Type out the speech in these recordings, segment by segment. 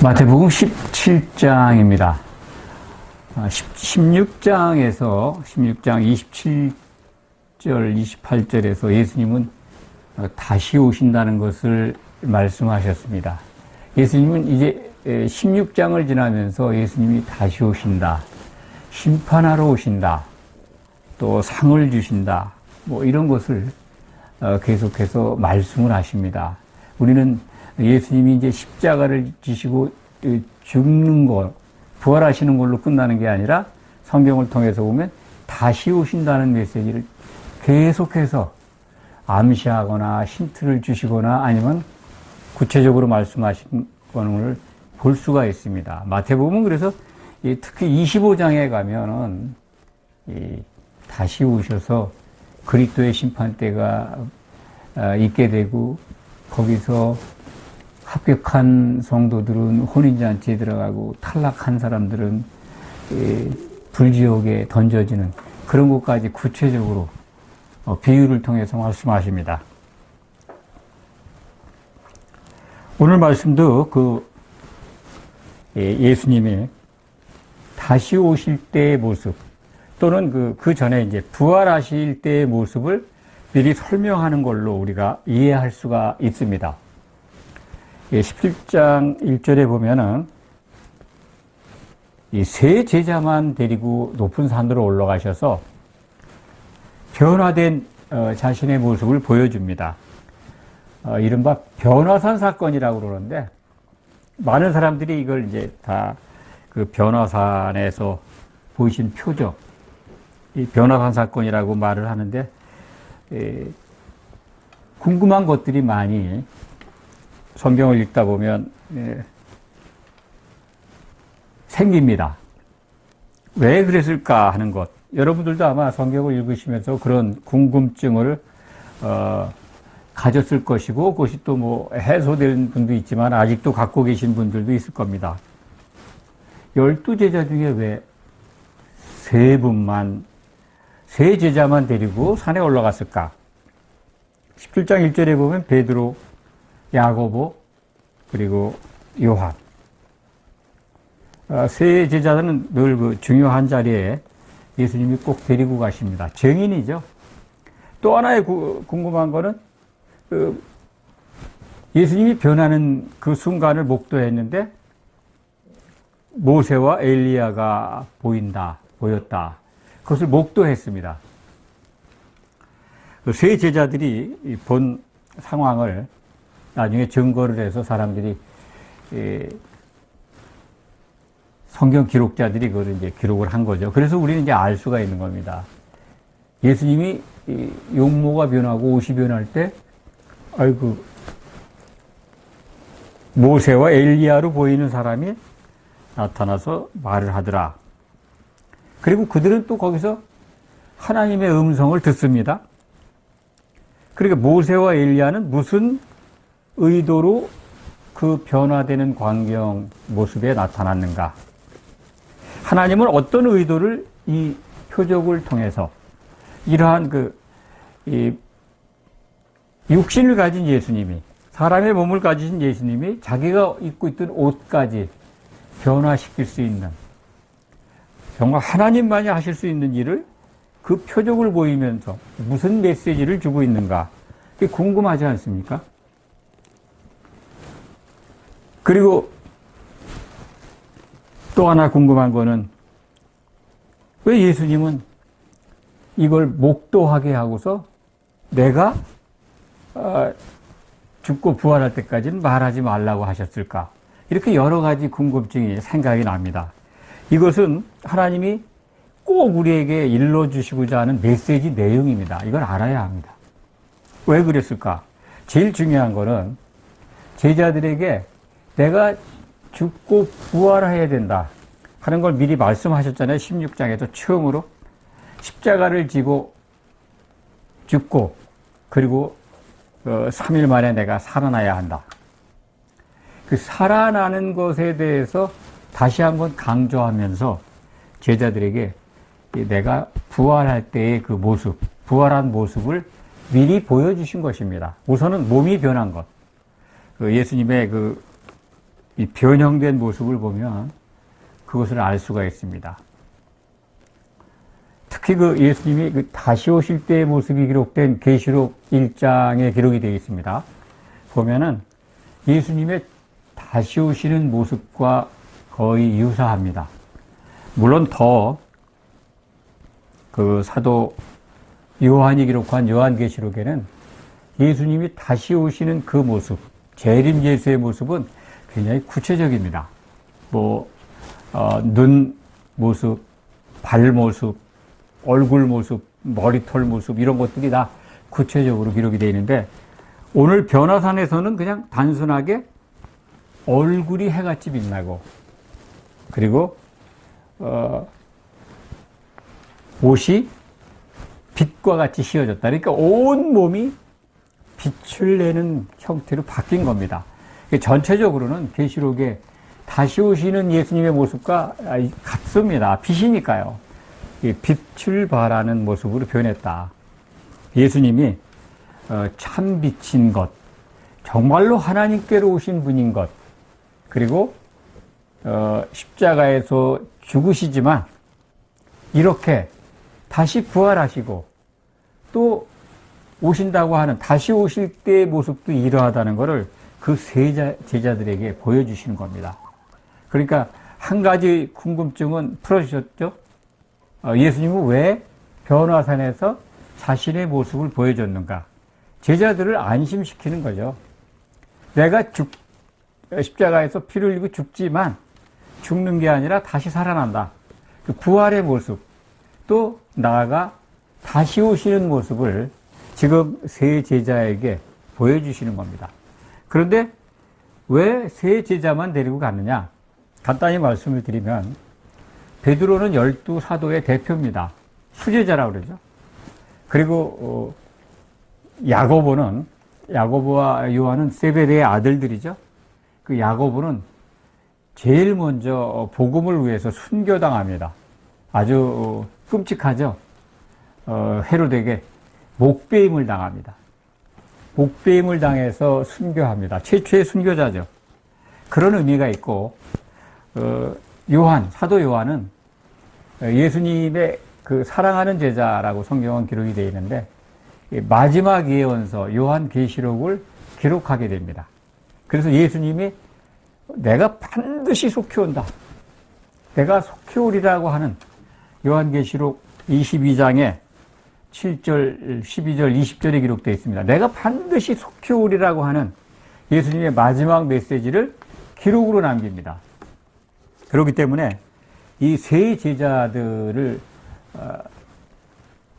마태복음 17장입니다. 16장 27절, 28절에서 예수님은 다시 오신다는 것을 말씀하셨습니다. 예수님은 이제 16장을 지나면서 예수님이 다시 오신다, 심판하러 오신다, 또 상을 주신다, 뭐 이런 것을 계속해서 말씀을 하십니다. 우리는 예수님이 이제 십자가를 지시고 죽는 것, 부활하시는 걸로 끝나는 게 아니라 성경을 통해서 보면 다시 오신다는 메시지를 계속해서 암시하거나 힌트를 주시거나 아니면 구체적으로 말씀하신 것을 볼 수가 있습니다. 마태복음은 그래서 특히 25장에 가면은 다시 오셔서 그리스도의 심판대가 있게 되고 거기서 합격한 성도들은 혼인잔치에 들어가고 탈락한 사람들은 불지옥에 던져지는 그런 것까지 구체적으로 비유를 통해서 말씀하십니다. 오늘 말씀도 예수님이 다시 오실 때의 모습 또는 그 전에 이제 부활하실 때의 모습을 미리 설명하는 걸로 우리가 이해할 수가 있습니다. 17장 1절에 보면은 이 세 제자만 데리고 높은 산으로 올라가셔서 변화된 자신의 모습을 보여줍니다. 이른바 변화산 사건이라고 그러는데 많은 사람들이 이걸 이제 다 그 변화산에서 보이신 표적, 이 변화산 사건이라고 말을 하는데 궁금한 것들이 많이 성경을 읽다 보면 생깁니다. 왜 그랬을까 하는 것. 여러분들도 아마 성경을 읽으시면서 그런 궁금증을 가졌을 것이고 그것이 또 뭐 해소된 분도 있지만 아직도 갖고 계신 분들도 있을 겁니다. 12제자 중에 왜 세 제자만 데리고 산에 올라갔을까? 17장 1절에 보면 베드로, 야고보, 그리고 요한. 세 제자들은 늘 그 중요한 자리에 예수님이 꼭 데리고 가십니다. 증인이죠. 또 하나의 궁금한 거는 예수님이 변하는 그 순간을 목도했는데 모세와 엘리야가 보였다. 그것을 목도했습니다. 그 세 제자들이 본 상황을 나중에 증거를 해서 사람들이 성경 기록자들이 그걸 이제 기록을 한 거죠. 그래서 우리는 이제 알 수가 있는 겁니다. 예수님이 용모가 변하고 옷이 변할 때, 아이고 모세와 엘리야로 보이는 사람이 나타나서 말을 하더라. 그리고 그들은 또 거기서 하나님의 음성을 듣습니다. 그러니까 모세와 엘리야는 무슨 의도로 그 변화되는 광경 모습에 나타났는가? 하나님은 어떤 의도를 이 표적을 통해서 이러한 육신을 가진 예수님이, 사람의 몸을 가지신 예수님이 자기가 입고 있던 옷까지 변화시킬 수 있는, 정말 하나님만이 하실 수 있는 일을 그 표적을 보이면서 무슨 메시지를 주고 있는가? 그게 궁금하지 않습니까? 그리고 또 하나 궁금한 거는 왜 예수님은 이걸 목도하게 하고서 내가 죽고 부활할 때까지는 말하지 말라고 하셨을까? 이렇게 여러 가지 궁금증이 생각이 납니다. 이것은 하나님이 꼭 우리에게 일러주시고자 하는 메시지 내용입니다. 이걸 알아야 합니다. 왜 그랬을까? 제일 중요한 거는 제자들에게 내가 죽고 부활해야 된다 하는 걸 미리 말씀하셨잖아요. 16장에서 처음으로 십자가를 지고 죽고 그리고 3일 만에 내가 살아나야 한다. 그 살아나는 것에 대해서 다시 한번 강조하면서 제자들에게 내가 부활할 때의 그 모습, 부활한 모습을 미리 보여주신 것입니다. 우선은 몸이 변한 것. 예수님의 이 변형된 모습을 보면 그것을 알 수가 있습니다. 특히 그 예수님이 그 다시 오실 때의 모습이 기록된 계시록 1장에 기록이 되어 있습니다. 보면은 예수님의 다시 오시는 모습과 거의 유사합니다. 물론 더 그 사도 요한이 기록한 요한계시록에는 예수님이 다시 오시는 그 모습, 재림 예수의 모습은 굉장히 구체적입니다. 눈 모습, 발 모습, 얼굴 모습, 머리털 모습 이런 것들이 다 구체적으로 기록이 되어 있는데 오늘 변화산에서는 그냥 단순하게 얼굴이 해같이 빛나고 그리고 옷이 빛과 같이 씌워졌다. 그러니까 온 몸이 빛을 내는 형태로 바뀐 겁니다. 전체적으로는 계시록에 다시 오시는 예수님의 모습과 같습니다. 빛이니까요. 빛을 발하는 모습으로 변했다. 예수님이 참 빛인 것, 정말로 하나님께로 오신 분인 것, 그리고 십자가에서 죽으시지만 이렇게 다시 부활하시고 또 오신다고 하는 다시 오실 때의 모습도 이러하다는 것을 그 제자들에게 보여주시는 겁니다. 그러니까 한 가지 궁금증은 풀어주셨죠? 예수님은 왜 변화산에서 자신의 모습을 보여줬는가? 제자들을 안심시키는 거죠. 내가 십자가에서 피를 흘리고 죽지만 죽는 게 아니라 다시 살아난다. 그 부활의 모습, 또 나아가 다시 오시는 모습을 지금 세 제자에게 보여주시는 겁니다. 그런데 왜 세 제자만 데리고 갔느냐? 간단히 말씀을 드리면 베드로는 12 사도의 대표입니다. 수제자라고 그러죠. 그리고 야고보와 요한은 세베대의 아들들이죠. 그 야고보는 제일 먼저 복음을 위해서 순교당합니다. 아주 끔찍하죠. 헤로데에게 목베임을 당합니다. 목베임을 당해서 순교합니다. 최초의 순교자죠. 그런 의미가 있고 사도 요한은 예수님의 그 사랑하는 제자라고 성경은 기록이 되어 있는데 마지막 예언서 요한계시록을 기록하게 됩니다. 그래서 예수님이 내가 반드시 속히 온다. 내가 속히 오리라고 하는 요한계시록 22장에 7절, 12절, 20절에 기록되어 있습니다. 내가 반드시 속히 오리라고 하는 예수님의 마지막 메시지를 기록으로 남깁니다. 그렇기 때문에 이 세 제자들을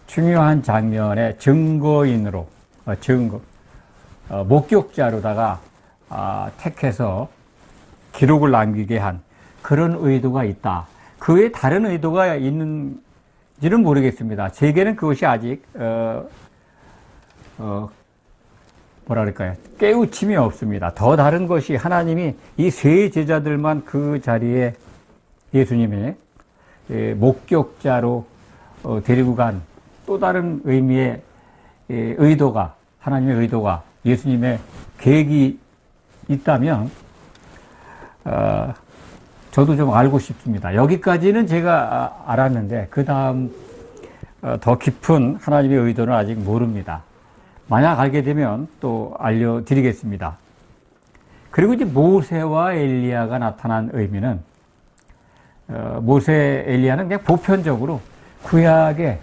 중요한 장면의 증거인으로, 목격자로다가 택해서 기록을 남기게 한 그런 의도가 있다. 그 외에 다른 의도가 있는지는 모르겠습니다. 제게는 그것이 아직 깨우침이 없습니다. 더 다른 것이 하나님이 이 세 제자들만 그 자리에 예수님의 목격자로 데리고 간 또 다른 의미의 의도가, 하나님의 의도가, 예수님의 계획이 있다면 저도 좀 알고 싶습니다. 여기까지는 제가 알았는데 그 다음 더 깊은 하나님의 의도는 아직 모릅니다. 만약 알게 되면 또 알려드리겠습니다. 그리고 이제 모세와 엘리야가 나타난 의미는 모세, 엘리야는 그냥 보편적으로 구약의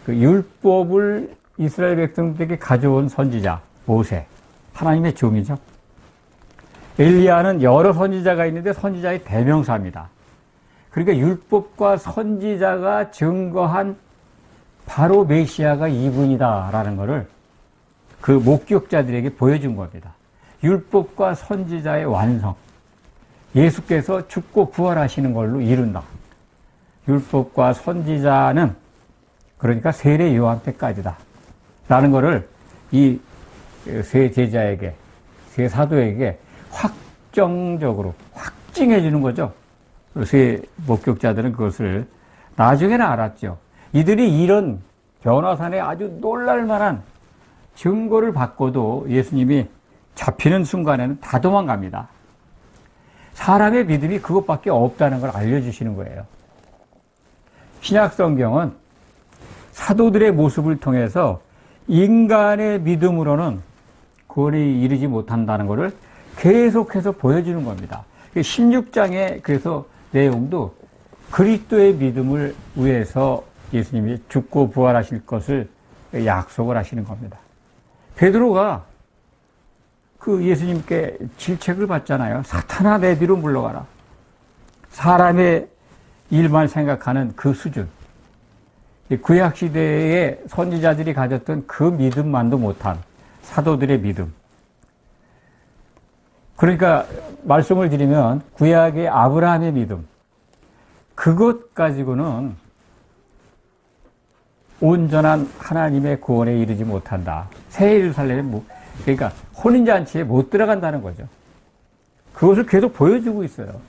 그 율법을 이스라엘 백성들에게 가져온 선지자 모세, 하나님의 종이죠. 엘리야는 여러 선지자가 있는데 선지자의 대명사입니다. 그러니까 율법과 선지자가 증거한 바로 메시아가 이분이다라는 것을 그 목격자들에게 보여준 겁니다. 율법과 선지자의 완성, 예수께서 죽고 부활하시는 걸로 이룬다. 율법과 선지자는 그러니까 세례 요한 때까지다 라는 것을 이 세 제자에게, 세 사도에게 확정적으로 확증해 주는 거죠. 세 목격자들은 그것을 나중에는 알았죠. 이들이 이런 변화산에 아주 놀랄만한 증거를 받고도 예수님이 잡히는 순간에는 다 도망갑니다. 사람의 믿음이 그것밖에 없다는 걸 알려주시는 거예요. 신약 성경은 사도들의 모습을 통해서 인간의 믿음으로는 구원에 이르지 못한다는 것을 계속해서 보여주는 겁니다. 16장의 그래서 내용도 그리스도의 믿음을 위해서 예수님이 죽고 부활하실 것을 약속을 하시는 겁니다. 베드로가 그 예수님께 질책을 받잖아요. 사탄아 내 뒤로 물러가라. 사람의 일만 생각하는 그 수준. 구약시대의 선지자들이 가졌던 그 믿음만도 못한 사도들의 믿음. 그러니까 말씀을 드리면 구약의 아브라함의 믿음. 그것 가지고는 온전한 하나님의 구원에 이르지 못한다. 새 예루살렘에 그러니까 혼인잔치에 못 들어간다는 거죠. 그것을 계속 보여주고 있어요.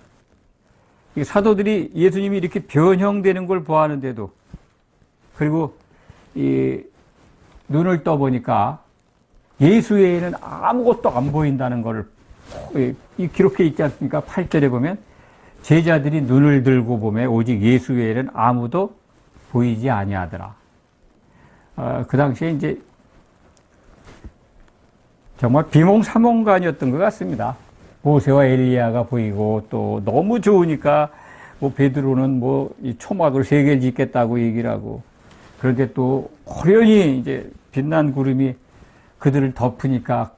사도들이 예수님이 이렇게 변형되는 걸 보았는데도 그리고 이 눈을 떠보니까 예수 외에는 아무것도 안 보인다는 것을 이 기록해 있지 않습니까? 8절에 보면 제자들이 눈을 들고 보면 오직 예수 외에는 아무도 보이지 아니하더라. 그 당시에 이제 정말 비몽사몽간이었던 것 같습니다. 모세와 엘리야가 보이고 또 너무 좋으니까 뭐 베드로는 뭐 이 초막을 3개를 짓겠다고 얘기를 하고 그런데 또 호련히 이제 빛난 구름이 그들을 덮으니까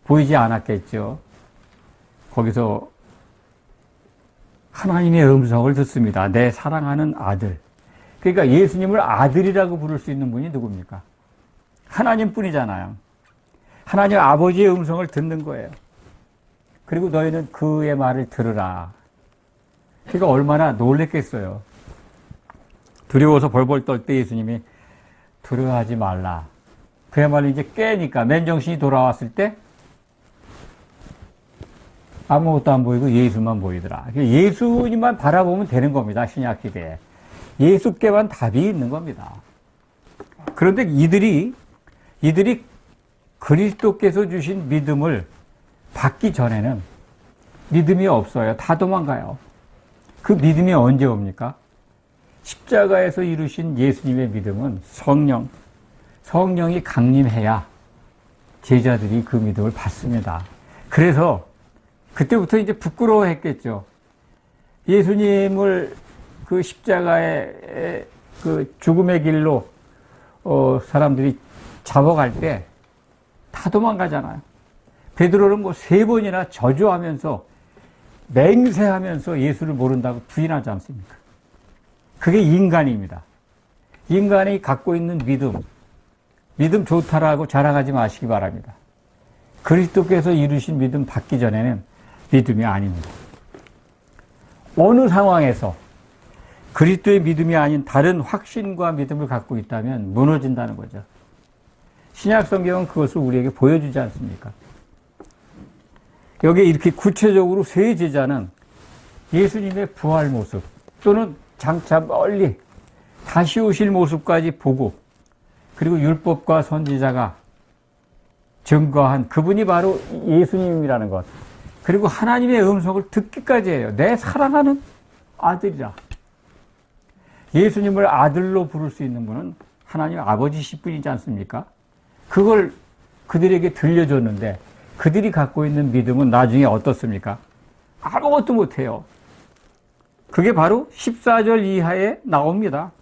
보이지 않았겠죠. 거기서 하나님의 음성을 듣습니다. 내 사랑하는 아들. 그러니까 예수님을 아들이라고 부를 수 있는 분이 누굽니까? 하나님뿐이잖아요. 하나님 아버지의 음성을 듣는 거예요. 그리고 너희는 그의 말을 들으라. 그러니까 얼마나 놀랬겠어요. 두려워서 벌벌 떨 때 예수님이 두려워하지 말라. 그야말로 이제 깨니까 맨정신이 돌아왔을 때 아무것도 안 보이고 예수만 보이더라. 예수님만 바라보면 되는 겁니다. 신약 시대에. 예수께만 답이 있는 겁니다. 그런데 이들이 그리스도께서 주신 믿음을 받기 전에는 믿음이 없어요. 다 도망가요. 그 믿음이 언제 옵니까? 십자가에서 이루신 예수님의 믿음은 성령이 강림해야 제자들이 그 믿음을 받습니다. 그래서 그때부터 이제 부끄러워했겠죠. 예수님을 그 십자가의 그 죽음의 길로 사람들이 잡아갈 때 다 도망가잖아요. 베드로는 뭐 3번이나 저주하면서 맹세하면서 예수를 모른다고 부인하지 않습니까? 그게 인간입니다. 인간이 갖고 있는 믿음 좋다라고 자랑하지 마시기 바랍니다. 그리스도께서 이루신 믿음 받기 전에는 믿음이 아닙니다. 어느 상황에서 그리스도의 믿음이 아닌 다른 확신과 믿음을 갖고 있다면 무너진다는 거죠. 신약 성경은 그것을 우리에게 보여주지 않습니까? 여기에 이렇게 구체적으로 세 제자는 예수님의 부활 모습 또는 장차 멀리 다시 오실 모습까지 보고 그리고 율법과 선지자가 증거한 그분이 바로 예수님이라는 것 그리고 하나님의 음성을 듣기까지 해요. 내 사랑하는 아들이라. 예수님을 아들로 부를 수 있는 분은 하나님 아버지실 분이지 않습니까? 그걸 그들에게 들려줬는데 그들이 갖고 있는 믿음은 나중에 어떻습니까? 아무것도 못해요. 그게 바로 14절 이하에 나옵니다.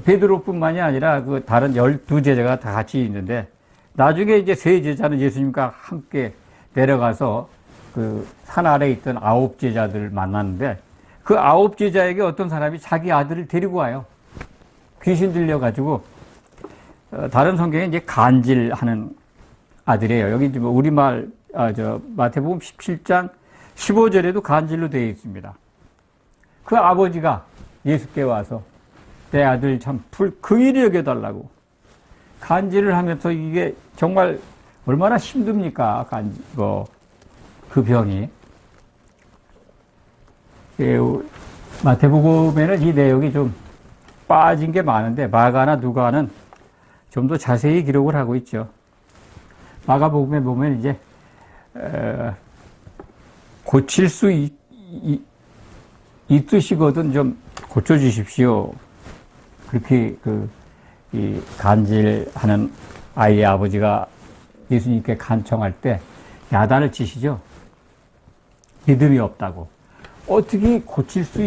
베드로뿐만이 아니라 그 다른 12제자가 다 같이 있는데 나중에 이제 세 제자는 예수님과 함께 내려가서 그 산 아래에 있던 9제자들을 만났는데 그 9제자에게 어떤 사람이 자기 아들을 데리고 와요. 귀신 들려가지고 다른 성경에 이제 간질하는 아들이에요. 여기 뭐 우리말 마태복음 17장 15절에도 간질로 되어 있습니다. 그 아버지가 예수께 와서 내 아들 참 긍휼히 여겨달라고 간질을 하면서 이게 정말 얼마나 힘듭니까? 그 병이. 마태복음에는 이 내용이 좀 빠진 게 많은데 마가나 누가는 좀 더 자세히 기록을 하고 있죠. 마가복음에 보면 이제 고칠 수 있으시거든 좀 고쳐주십시오. 그렇게 간질하는 아이의 아버지가 예수님께 간청할 때 야단을 치시죠. 믿음이 없다고. 어떻게 고칠 수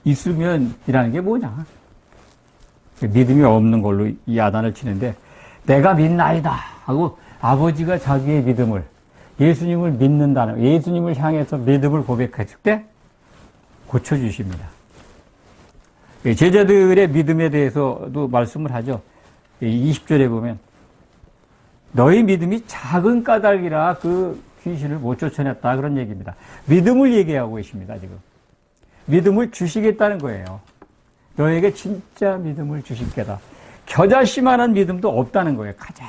있으면이라는 게 뭐냐. 믿음이 없는 걸로 이 야단을 치는데 내가 믿나이다 하고 아버지가 자기의 믿음을 예수님을 믿는다는 예수님을 향해서 믿음을 고백했을 때 고쳐주십니다. 제자들의 믿음에 대해서도 말씀을 하죠. 20절에 보면 너희 믿음이 작은 까닭이라 그 귀신을 못 쫓아냈다 그런 얘기입니다. 믿음을 얘기하고 계십니다. 지금 믿음을 주시겠다는 거예요. 너에게 진짜 믿음을 주실 게다. 겨자씨만한 믿음도 없다는 거예요. 가장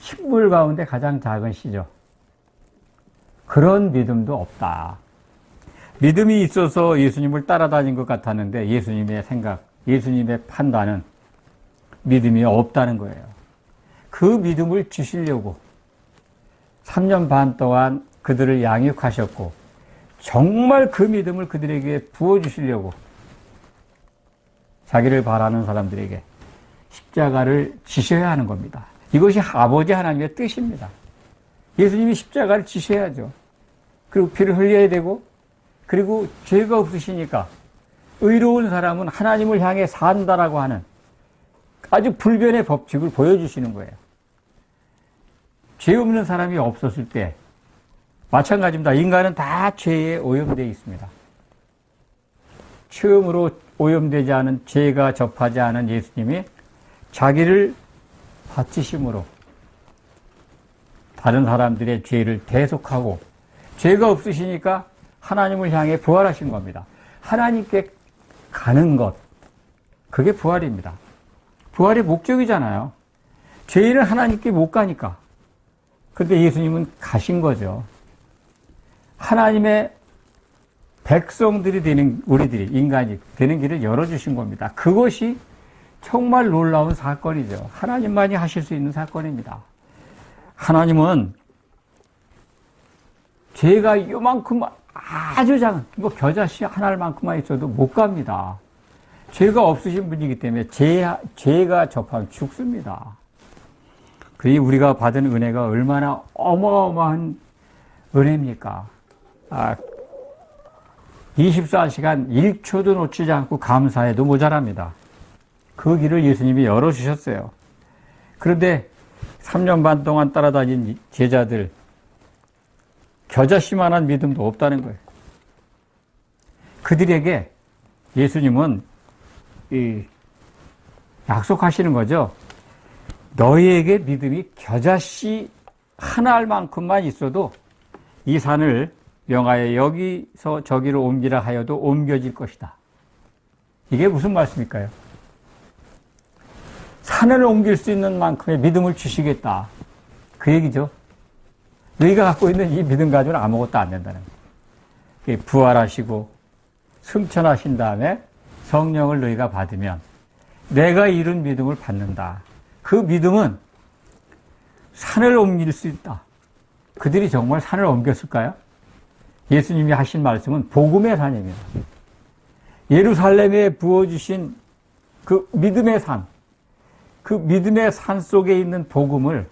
식물 가운데 가장 작은 씨죠. 그런 믿음도 없다. 믿음이 있어서 예수님을 따라다닌 것 같았는데 예수님의 생각, 예수님의 판단은 믿음이 없다는 거예요. 그 믿음을 주시려고 3년 반 동안 그들을 양육하셨고 정말 그 믿음을 그들에게 부어주시려고 자기를 바라는 사람들에게 십자가를 지셔야 하는 겁니다. 이것이 아버지 하나님의 뜻입니다. 예수님이 십자가를 지셔야죠. 그리고 피를 흘려야 되고 그리고 죄가 없으시니까 의로운 사람은 하나님을 향해 산다라고 하는 아주 불변의 법칙을 보여주시는 거예요. 죄 없는 사람이 없었을 때 마찬가지입니다. 인간은 다 죄에 오염되어 있습니다. 처음으로 오염되지 않은 죄가 접하지 않은 예수님이 자기를 바치심으로 다른 사람들의 죄를 대속하고 죄가 없으시니까 하나님을 향해 부활하신 겁니다. 하나님께 가는 것, 그게 부활입니다. 부활의 목적이잖아요. 죄인은 하나님께 못 가니까. 근데 예수님은 가신 거죠. 하나님의 백성들이 되는, 우리들이, 인간이 되는 길을 열어주신 겁니다. 그것이 정말 놀라운 사건이죠. 하나님만이 하실 수 있는 사건입니다. 하나님은 죄가 요만큼 아주 작은, 겨자씨 하나만큼만 있어도 못 갑니다. 죄가 없으신 분이기 때문에 죄가 접하면 죽습니다. 그게 우리가 받은 은혜가 얼마나 어마어마한 은혜입니까? 24시간 1초도 놓치지 않고 감사해도 모자랍니다. 그 길을 예수님이 열어주셨어요. 그런데 3년 반 동안 따라다닌 제자들, 겨자씨만한 믿음도 없다는 거예요. 그들에게 예수님은 약속하시는 거죠. 너희에게 믿음이 겨자씨 하나 알만큼만 있어도 이 산을 명하여 여기서 저기로 옮기라 하여도 옮겨질 것이다. 이게 무슨 말씀일까요? 산을 옮길 수 있는 만큼의 믿음을 주시겠다. 그 얘기죠. 너희가 갖고 있는 이 믿음 가지고는 아무것도 안 된다는 거예요. 부활하시고 승천하신 다음에 성령을 너희가 받으면 내가 이룬 믿음을 받는다. 그 믿음은 산을 옮길 수 있다. 그들이 정말 산을 옮겼을까요? 예수님이 하신 말씀은 복음의 산입니다. 예루살렘에 부어주신 그 믿음의 산, 그 믿음의 산 속에 있는 복음을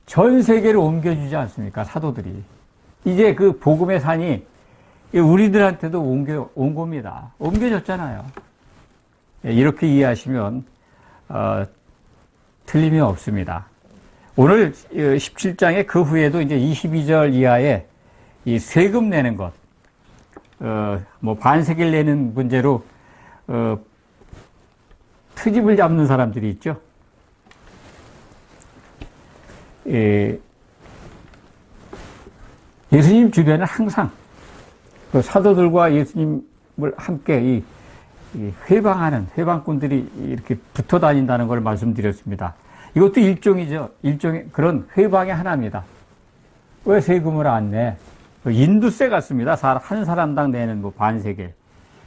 전 세계로 옮겨주지 않습니까? 사도들이. 이제 그 복음의 산이 우리들한테도 온 겁니다. 옮겨졌잖아요. 이렇게 이해하시면 틀림이 없습니다. 오늘 17장의 그 후에도 이제 22절 이하에 이 세금 내는 것, 반세기를 내는 문제로 트집을 잡는 사람들이 있죠. 예수님 주변에 항상 그 사도들과 예수님을 함께 회방하는 회방꾼들이 이렇게 붙어 다닌다는 걸 말씀드렸습니다. 이것도 일종이죠. 일종의 그런 회방의 하나입니다. 왜 세금을 안 내? 인두세 같습니다. 한 사람당 내는 반세겔.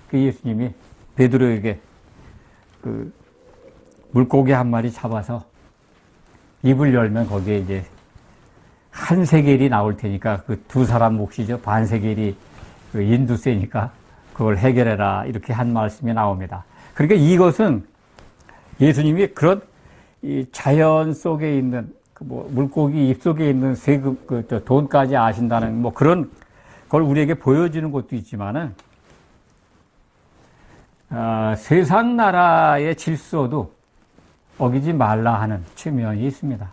그 예수님이 베드로에게 그 물고기 한 마리 잡아서 입을 열면 거기에 이제 한 세겔이 나올 테니까 그 두 사람 몫이죠. 반 세겔이 그 인두세니까 그걸 해결해라. 이렇게 한 말씀이 나옵니다. 그러니까 이것은 예수님이 그런 이 자연 속에 있는 그 뭐 물고기 입 속에 있는 세금 돈까지 아신다는 뭐 그런 걸 우리에게 보여주는 것도 있지만은 세상 나라의 질서도 어기지 말라 하는 측면이 있습니다.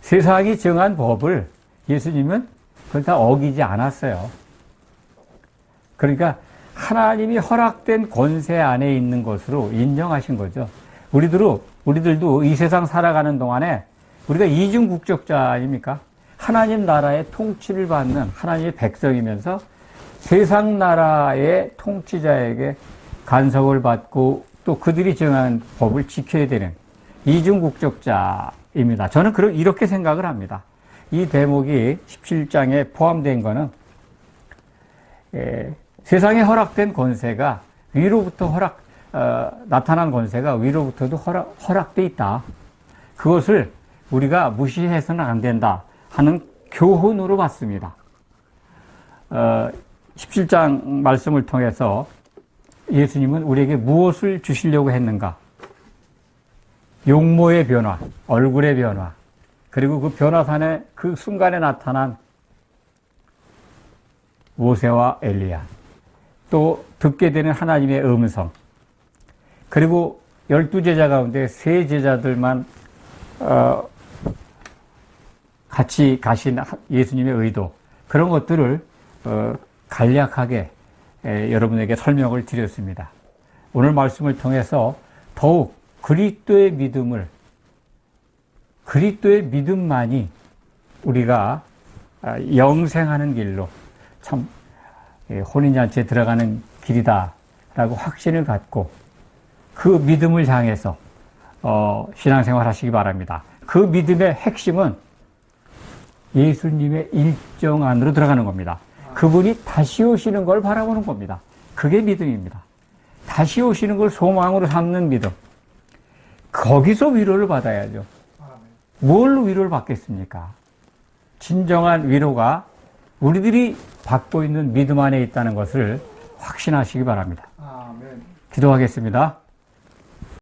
세상이 정한 법을 예수님은 그걸 다 어기지 않았어요. 그러니까 하나님이 허락된 권세 안에 있는 것으로 인정하신 거죠. 우리들도 이 세상 살아가는 동안에 우리가 이중국적자 아닙니까? 하나님 나라의 통치를 받는 하나님의 백성이면서 세상 나라의 통치자에게 간섭을 받고 또 그들이 정한 법을 지켜야 되는 이중국적자입니다. 저는 이렇게 생각을 합니다. 이 대목이 17장에 포함된 거는 세상에 허락된 권세가 위로부터 나타난 권세가 위로부터도 허락돼 있다. 그것을 우리가 무시해서는 안 된다 하는 교훈으로 봤습니다. 17장 말씀을 통해서 예수님은 우리에게 무엇을 주시려고 했는가? 용모의 변화, 얼굴의 변화, 그리고 그 변화산에 그 순간에 나타난 모세와 엘리야, 또 듣게 되는 하나님의 음성, 그리고 12제자 가운데 3제자들만 같이 가신 예수님의 의도, 그런 것들을 간략하게 여러분에게 설명을 드렸습니다. 오늘 말씀을 통해서 더욱 그리스도의 믿음만이 우리가 영생하는 길로 참 혼인잔치에 들어가는 길이다라고 확신을 갖고 그 믿음을 향해서 신앙생활 하시기 바랍니다. 그 믿음의 핵심은 예수님의 일정 안으로 들어가는 겁니다. 그분이 다시 오시는 걸 바라보는 겁니다. 그게 믿음입니다. 다시 오시는 걸 소망으로 삼는 믿음. 거기서 위로를 받아야죠. 뭘로 위로를 받겠습니까? 진정한 위로가 우리들이 받고 있는 믿음 안에 있다는 것을 확신하시기 바랍니다. 기도하겠습니다.